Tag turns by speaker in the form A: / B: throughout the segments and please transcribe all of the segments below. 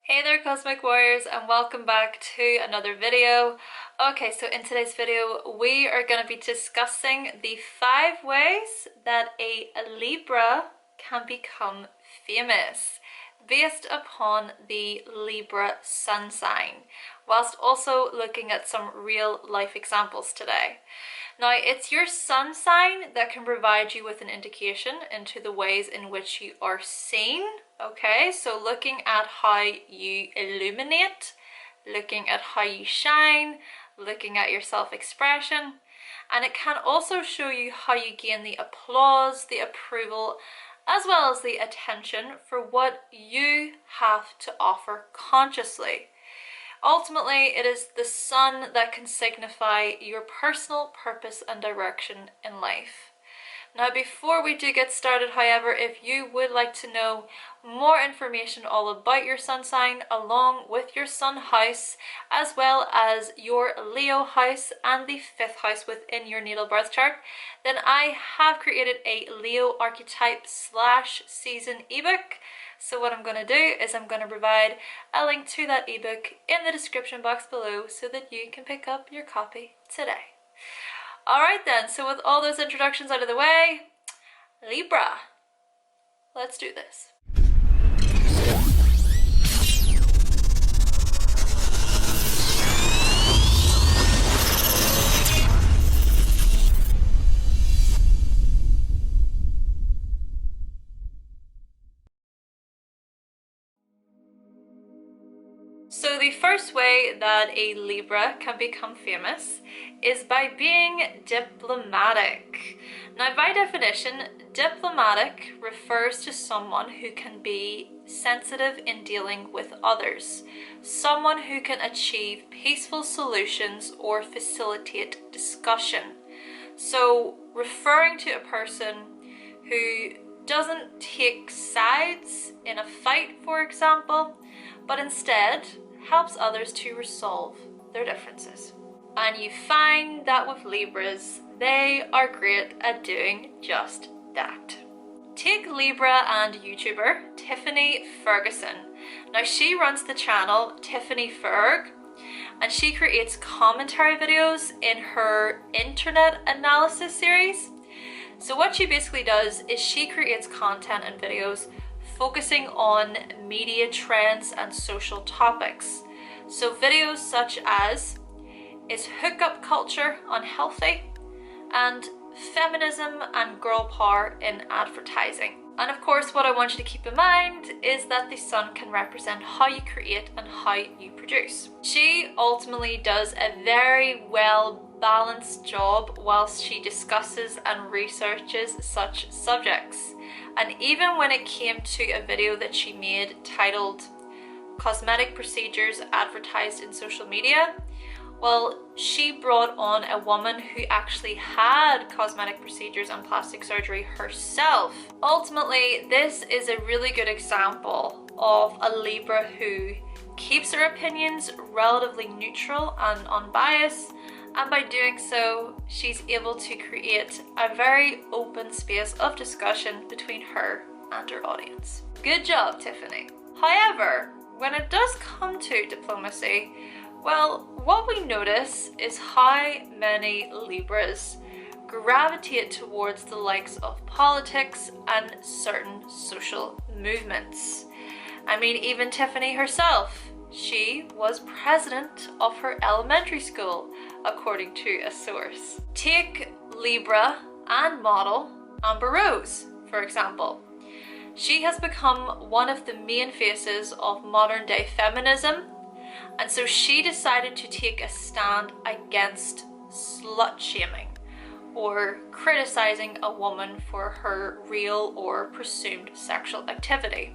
A: Hey there Cosmic Warriors, and welcome back to another video. Okay, so in today's video we are going to be discussing the 5 ways that a Libra can become famous based upon the Libra sun sign, whilst also looking at some real life examples today. Now, it's your sun sign that can provide you with an indication into the ways in which you are seen. Okay, so looking at how you illuminate, looking at how you shine, looking at your self-expression, and it can also show you how you gain the applause, the approval, as well as the attention for what you have to offer consciously. Ultimately, it is the sun that can signify your personal purpose and direction in life. Now, before we do get started, however, if you would like to know more information all about your sun sign, along with your sun house, as well as your Leo house and the 5th house within your natal birth chart, then I have created a Leo archetype / season ebook. So what I'm going to do is I'm going to provide a link to that ebook in the description box below so that you can pick up your copy today. Alright then, so with all those introductions out of the way, Libra, let's do this. So the first way that a Libra can become famous is by being diplomatic. Now, by definition, diplomatic refers to someone who can be sensitive in dealing with others, someone who can achieve peaceful solutions or facilitate discussion. So referring to a person who doesn't take sides in a fight, for example, but instead helps others to resolve their differences. And you find that with Libras, they are great at doing just that. Take Libra and YouTuber Tiffany Ferguson. Now, she runs the channel Tiffany Ferg, and she creates commentary videos in her internet analysis series. So what she basically does is she creates content and videos focusing on media trends and social topics. So videos such as, is hookup culture unhealthy? And feminism and girl power in advertising. And of course, what I want you to keep in mind is that the sun can represent how you create and how you produce. She ultimately does a very well balanced job whilst she discusses and researches such subjects. And even when it came to a video that she made titled Cosmetic Procedures Advertised in Social Media, well, she brought on a woman who actually had cosmetic procedures and plastic surgery herself. Ultimately, this is a really good example of a Libra who keeps her opinions relatively neutral and unbiased, and by doing so, she's able to create a very open space of discussion between her and her audience. Good job, Tiffany. However, when it does come to diplomacy, well, what we notice is how many Libras gravitate towards the likes of politics and certain social movements. I mean, even Tiffany herself, she was president of her elementary school, according to a source. Take Libra and model Amber Rose, for example. She has become one of the main faces of modern day feminism, and so she decided to take a stand against slut shaming or criticizing a woman for her real or presumed sexual activity.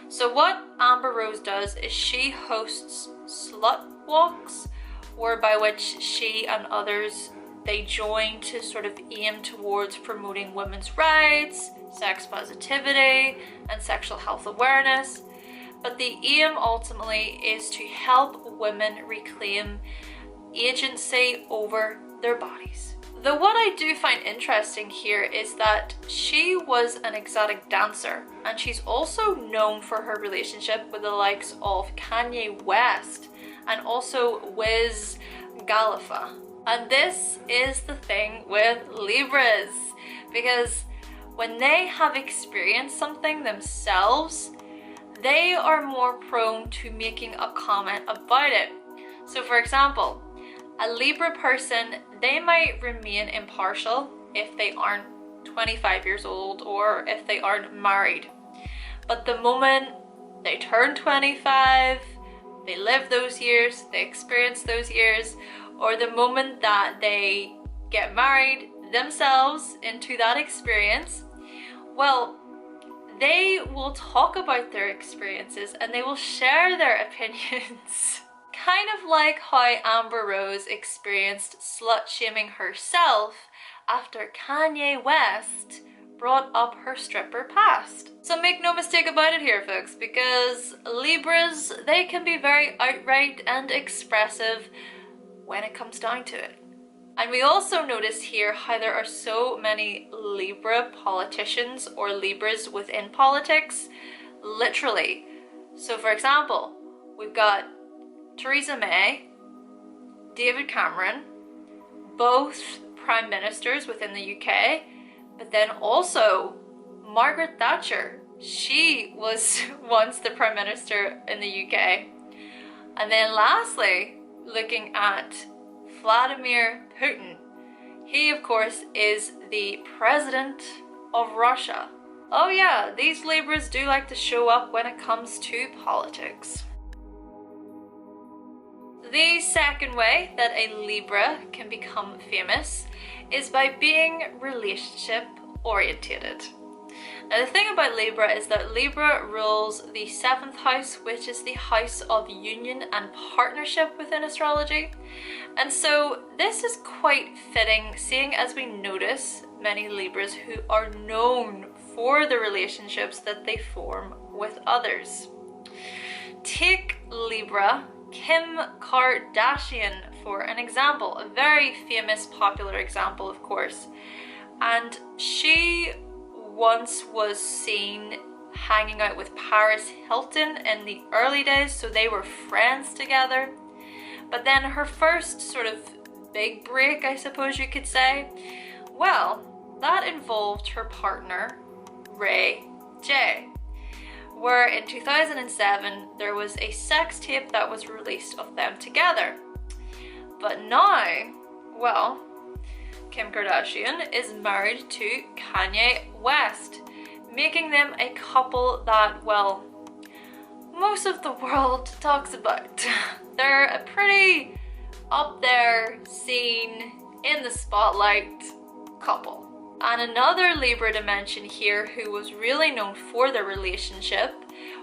A: So what Amber Rose does is she hosts slut walks, whereby which she and others, they join to sort of aim towards promoting women's rights, sex positivity, and sexual health awareness. But the aim ultimately is to help women reclaim agency over their bodies. Though what I do find interesting here is that she was an exotic dancer, and she's also known for her relationship with the likes of Kanye West and also Wiz Khalifa. And this is the thing with Libras, because when they have experienced something themselves, they are more prone to making a comment about it. So for example, a Libra person, they might remain impartial if they aren't 25 years old or if they aren't married. But the moment they turn 25, they live those years, they experience those years, or the moment that they get married themselves into that experience, well, they will talk about their experiences and they will share their opinions. Kind of like how Amber Rose experienced slut-shaming herself after Kanye West brought up her stripper past. So make no mistake about it here, folks, because Libras, they can be very outright and expressive when it comes down to it. And we also notice here how there are so many Libra politicians or Libras within politics, literally. So for example, we've got Theresa May, David Cameron, both prime ministers within the UK, but then also Margaret Thatcher. She was once the prime minister in the UK. And then lastly, looking at Vladimir Putin. He, of course, is the president of Russia. Oh yeah, these Libras do like to show up when it comes to politics. The second way that a Libra can become famous is by being relationship oriented. Now the thing about Libra is that Libra rules the 7th house, which is the house of union and partnership within astrology. And so this is quite fitting, seeing as we notice many Libras who are known for the relationships that they form with others. Take Libra Kim Kardashian for an example, a very famous, popular example, of course. And she once was seen hanging out with Paris Hilton in the early days, so they were friends together. But then her first sort of big break, I suppose you could say, well, that involved her partner, Ray J, where in 2007 there was a sex tape that was released of them together. But now, well, Kim Kardashian is married to Kanye West, making them a couple that, well, most of the world talks about. They're a pretty up there, seen in the spotlight couple. And another Libra dimension here who was really known for their relationship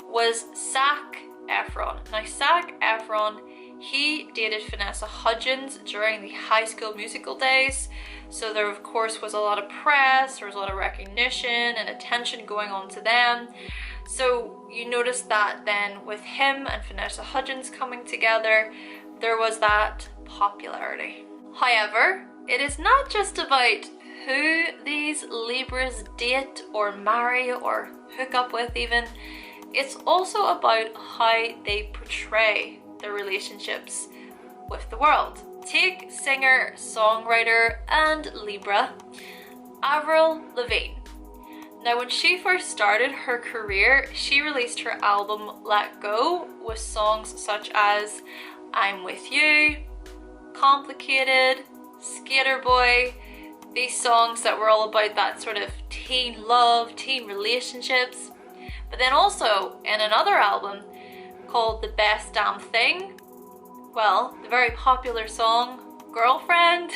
A: was Zac Efron. Now Zac Efron, he dated Vanessa Hudgens during the High School Musical days, so there of course was a lot of press, there was a lot of recognition and attention going on to them. So you notice that then with him and Vanessa Hudgens coming together, there was that popularity. However, it is not just about who these Libras date or marry or hook up with even, it's also about how they portray their relationships with the world. Take singer, songwriter and Libra, Avril Lavigne. Now when she first started her career, she released her album Let Go with songs such as I'm With You, Complicated, Skater Boy, these songs that were all about that sort of teen love, teen relationships. But then also in another album called The Best Damn Thing, well, the very popular song Girlfriend,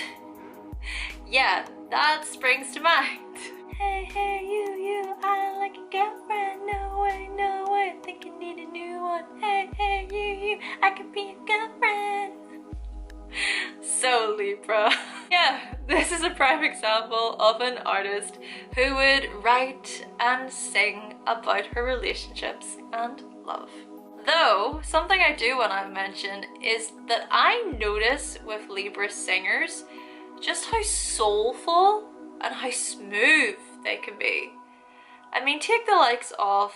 A: yeah, that springs to mind. Hey, hey, you, I like a girlfriend, no way, think you need a new one. Hey, hey, you, I could be a girlfriend. So Libra. Yeah, this is a prime example of an artist who would write and sing about her relationships and love. Though, something I do want to mention is that I notice with Libra singers just how soulful and how smooth they can be. I mean, take the likes of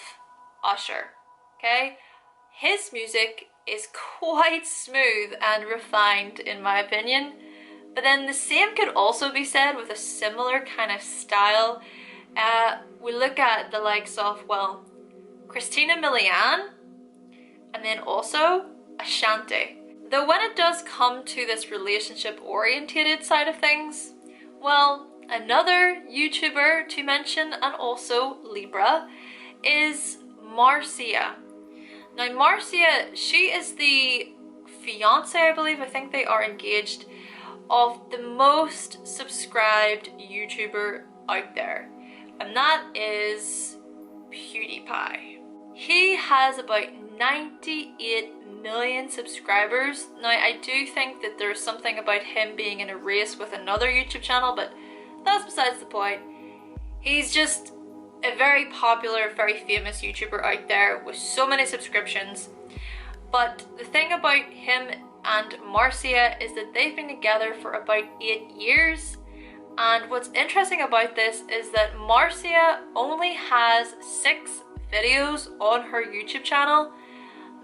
A: Usher, okay? His music is quite smooth and refined in my opinion, but then the same could also be said with a similar kind of style. We look at the likes of, well, Christina Milian, and then also Ashanti. Though when it does come to this relationship-oriented side of things, well, another YouTuber to mention, and also Libra, is Marcia. Now Marcia, she is the fiance, I believe, I think they are engaged, of the most subscribed YouTuber out there, and that is PewDiePie. He has about 98 million subscribers. Now I do think that there's something about him being in a race with another YouTube channel, but that's besides the point. He's just a very popular, very famous YouTuber out there with so many subscriptions. But the thing about him and Marcia is that they've been together for about 8 years. And what's interesting about this is that Marcia only has 6 videos on her YouTube channel,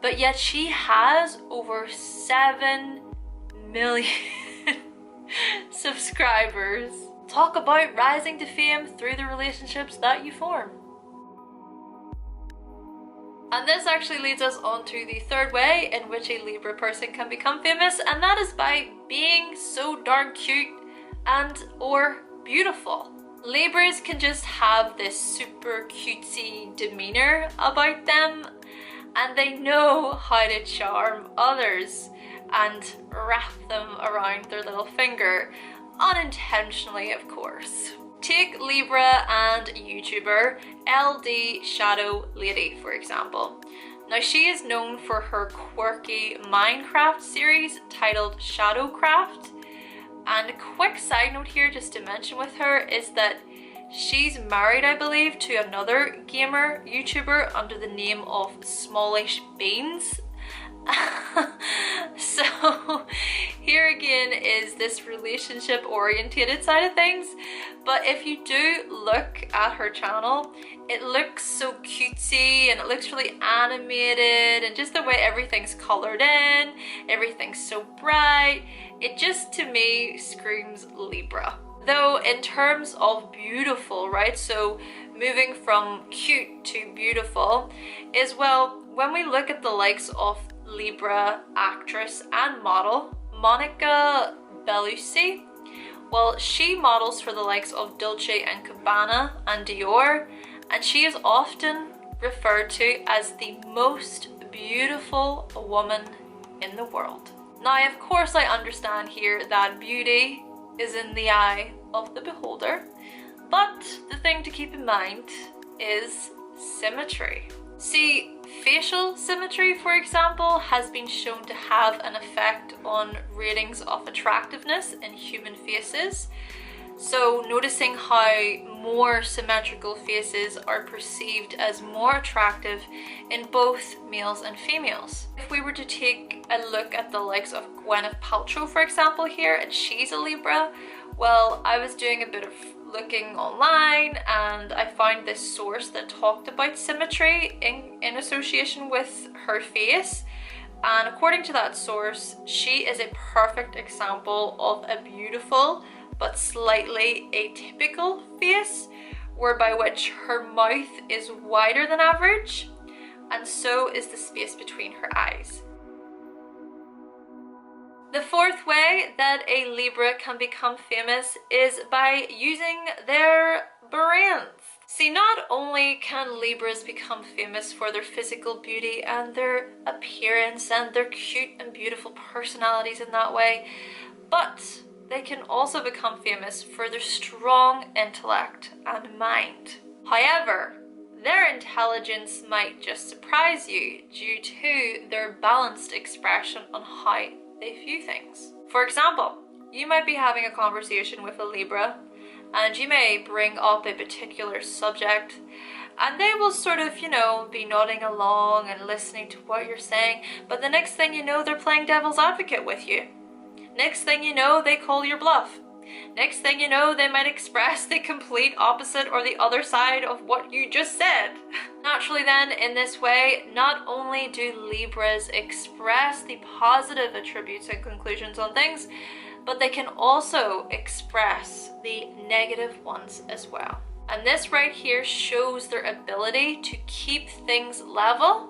A: but yet she has over 7 million subscribers. Talk about rising to fame through the relationships that you form. And this actually leads us on to the third way in which a Libra person can become famous, and that is by being so darn cute and or beautiful. Libras can just have this super cutesy demeanor about them, and they know how to charm others and wrap them around their little finger, unintentionally of course. Take Libra and YouTuber LD Shadow Lady for example. Now she is known for her quirky Minecraft series titled Shadowcraft, and a quick side note here just to mention with her is that she's married, I believe, to another gamer YouTuber under the name of Smallish Beans. So here again is this relationship oriented side of things, but if you do look at her channel, it looks so cutesy and it looks really animated, and just the way everything's colored in, everything's so bright, it just to me screams Libra. Though in terms of beautiful, right, so moving from cute to beautiful is, well, when we look at the likes of Libra actress and model Monica Bellucci, well, she models for the likes of Dolce & Gabbana and Dior, and she is often referred to as the most beautiful woman in the world. Now, of course, I understand here that beauty is in the eye of the beholder, but the thing to keep in mind is symmetry. See, facial symmetry, for example, has been shown to have an effect on ratings of attractiveness in human faces. So noticing how more symmetrical faces are perceived as more attractive in both males and females. If we were to take a look at the likes of Gwyneth Paltrow, for example, here, and she's a Libra, well, I was doing a bit of looking online and I found this source that talked about symmetry in association with her face, and according to that source, she is a perfect example of a beautiful but slightly atypical face, whereby which her mouth is wider than average, and so is the space between her eyes. The fourth way that a Libra can become famous is by using their brains. See, not only can Libras become famous for their physical beauty and their appearance and their cute and beautiful personalities in that way, but they can also become famous for their strong intellect and mind. However, their intelligence might just surprise you due to their balanced expression on how they view things. For example, you might be having a conversation with a Libra and you may bring up a particular subject and they will sort of, you know, be nodding along and listening to what you're saying, but the next thing you know, they're playing devil's advocate with you. Next thing you know, they call your bluff. Next thing you know, they might express the complete opposite or the other side of what you just said. Naturally then, in this way, not only do Libras express the positive attributes and conclusions on things, but they can also express the negative ones as well. And this right here shows their ability to keep things level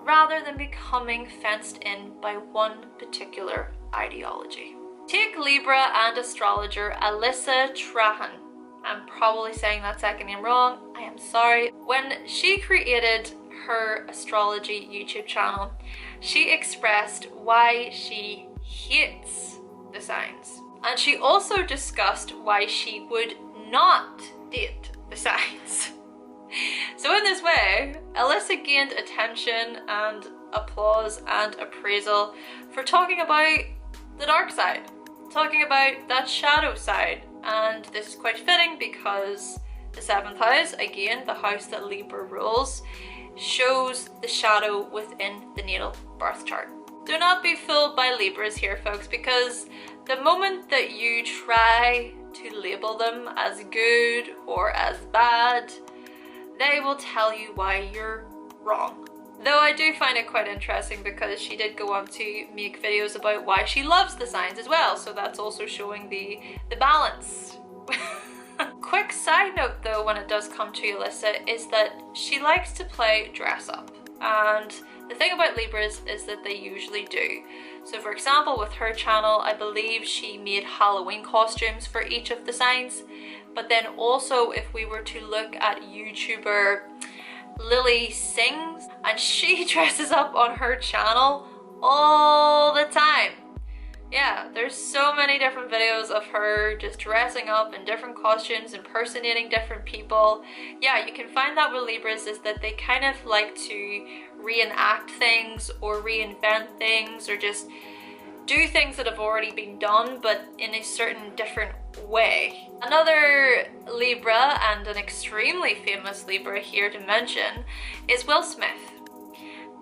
A: rather than becoming fenced in by one particular ideology. Take Libra and astrologer Alyssa Trahan. I'm probably saying that second name wrong, I am sorry. When she created her astrology YouTube channel, she expressed why she hates the signs. And she also discussed why she would not date the signs. So in this way, Alyssa gained attention and applause and appraisal for talking about the dark side, talking about that shadow side. And this is quite fitting because the 7th house, again the house that Libra rules, shows the shadow within the natal birth chart. Do not be fooled by Libras here, folks, because the moment that you try to label them as good or as bad, they will tell you why you're wrong. Though I do find it quite interesting because she did go on to make videos about why she loves the signs as well, so that's also showing the balance. Quick side note though, when it does come to Alyssa, is that she likes to play dress up. And the thing about Libras is that they usually do. So for example, with her channel, I believe she made Halloween costumes for each of the signs. But then also, if we were to look at YouTuber Lily Sings, and she dresses up on her channel all the time. Yeah, there's so many different videos of her just dressing up in different costumes, impersonating different people. Yeah, you can find that with Libras is that they kind of like to reenact things or reinvent things or just do things that have already been done but in a certain different way. Another Libra, and an extremely famous Libra here to mention, is Will Smith.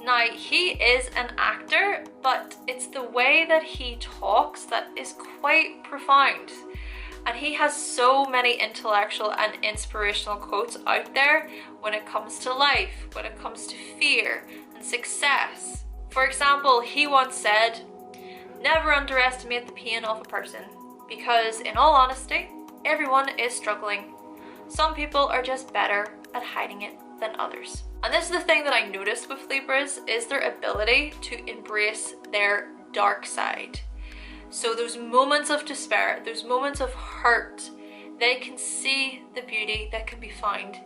A: Now, he is an actor, but it's the way that he talks that is quite profound. And he has so many intellectual and inspirational quotes out there when it comes to life, when it comes to fear and success. For example, he once said, "Never underestimate the pain of a person, because in all honesty, everyone is struggling. Some people are just better at hiding it than others." And this is the thing that I noticed with Libras, is their ability to embrace their dark side. So those moments of despair, those moments of hurt, they can see the beauty that can be found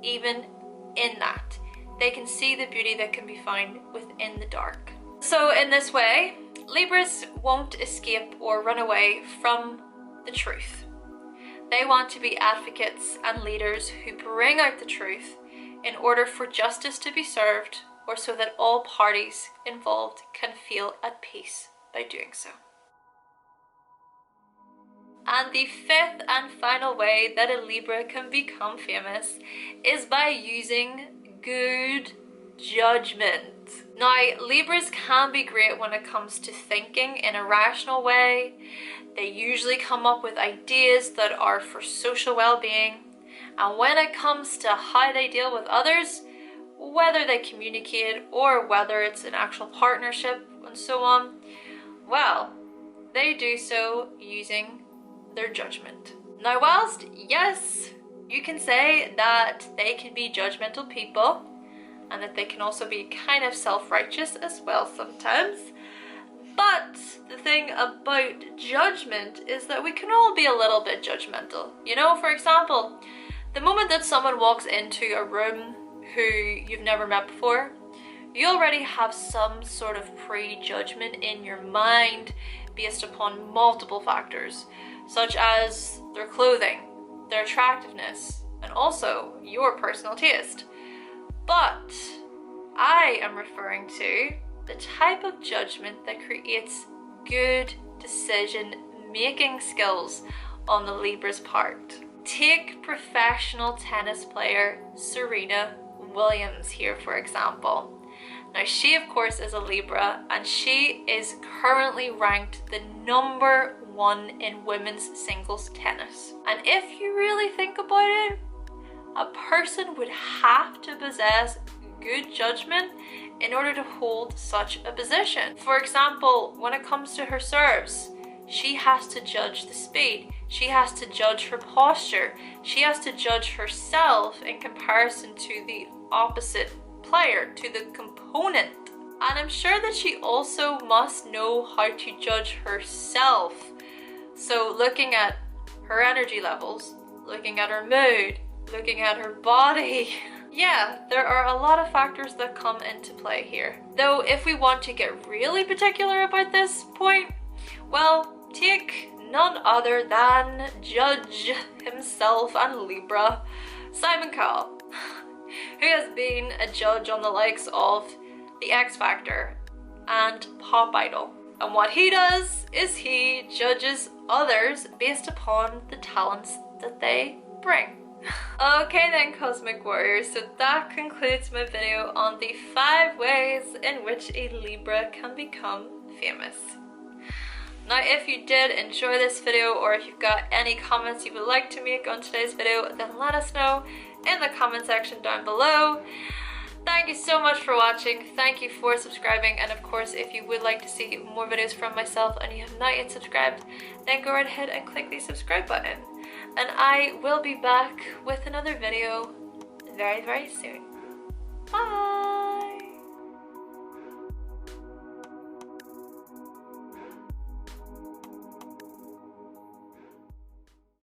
A: even in that. They can see the beauty that can be found within the dark. So in this way, Libras won't escape or run away from the truth. They want to be advocates and leaders who bring out the truth in order for justice to be served, or so that all parties involved can feel at peace by doing so. And the 5th and final way that a Libra can become famous is by using good judgment. Now, Libras can be great when it comes to thinking in a rational way. They usually come up with ideas that are for social well-being. And when it comes to how they deal with others, whether they communicate or whether it's an actual partnership and so on, well, they do so using their judgment. Now, whilst yes, you can say that they can be judgmental people and that they can also be kind of self-righteous as well sometimes, but the thing about judgment is that we can all be a little bit judgmental. You know, for example, the moment that someone walks into a room who you've never met before, you already have some sort of prejudgment in your mind based upon multiple factors, such as their clothing, their attractiveness, and also your personal taste. But I am referring to the type of judgment that creates good decision-making skills on the Libra's part. Take professional tennis player Serena Williams here, for example. Now she of course is a Libra, and she is currently ranked the #1 in women's singles tennis. And if you really think about it, a person would have to possess good judgment in order to hold such a position. For example, when it comes to her serves, she has to judge the speed, she has to judge her posture, she has to judge herself in comparison to the opposite player, to the component. And I'm sure that she also must know how to judge herself. So looking at her energy levels, looking at her mood, looking at her body. Yeah, there are a lot of factors that come into play here. Though if we want to get really particular about this point, well, take none other than Judge himself and Libra, Simon Cowell, who has been a judge on the likes of The X Factor and Pop Idol. And what he does is he judges others based upon the talents that they bring. Okay then, Cosmic Warriors, so that concludes my video on the 5 ways in which a Libra can become famous. Now if you did enjoy this video, or if you've got any comments you would like to make on today's video, then let us know in the comment section down below. Thank you so much for watching, thank you for subscribing, and of course if you would like to see more videos from myself and you have not yet subscribed, then go right ahead and click the subscribe button. And I will be back with another video very, very soon.